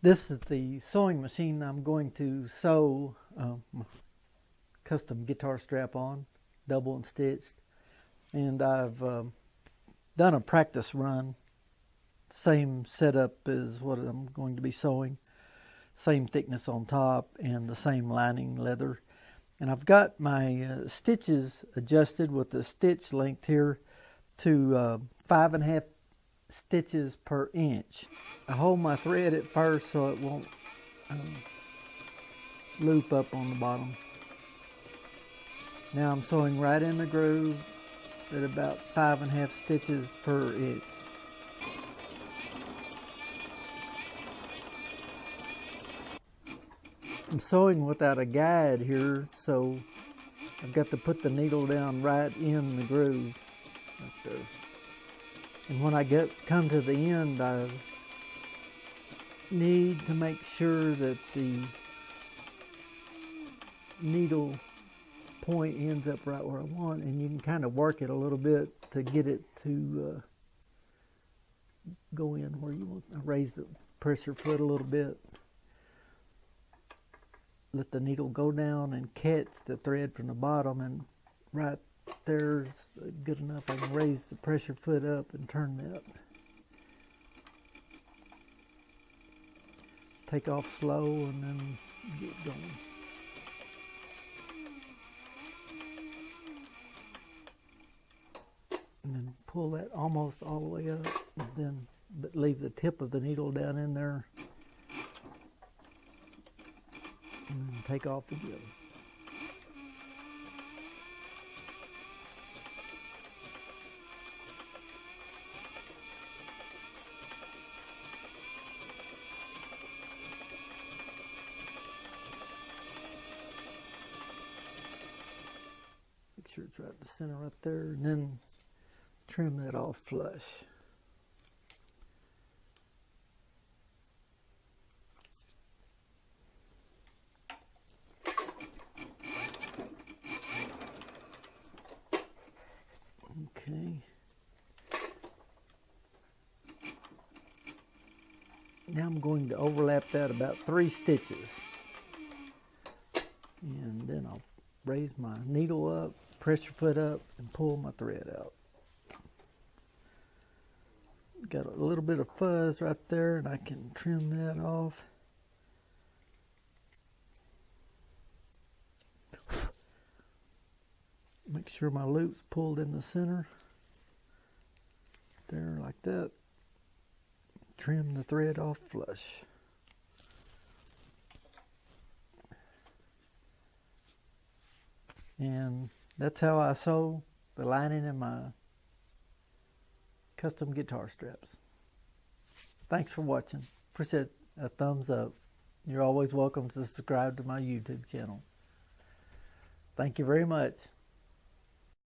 This is the sewing machine I'm going to sew my custom guitar strap on, double and stitched. And I've done a practice run, same setup as what I'm going to be sewing, same thickness on top and the same lining leather. And I've got my stitches adjusted with the stitch length here to 5.5 stitches per inch. I hold my thread at first so it won't loop up on the bottom. Now I'm sewing right in the groove at about 5.5 stitches per inch. I'm sewing without a guide here, so I've got to put the needle down right in the groove right there. And when I come to the end, I need to make sure that the needle point ends up right where I want, and you can kind of work it a little bit to get it to go in where you want. I raise the pressure foot a little bit. Let the needle go down and catch the thread from the bottom, and right there's good enough. I can raise the pressure foot up and turn that. Take off slow and then get going. And then pull that almost all the way up, and then but leave the tip of the needle down in there. And then take off again. Make sure it's right at the center right there, and then trim that off flush. Okay. Now I'm going to overlap that about 3 stitches. And then I'll raise my needle up, pressure foot up, and pull my thread out. Got a little bit of fuzz right there, and I can trim that off. Make sure my loop's pulled in the center. There, like that. Trim the thread off flush. And that's how I sew the lining in my custom guitar straps. Thanks for watching. Appreciate a thumbs up. You're always welcome to subscribe to my YouTube channel. Thank you very much.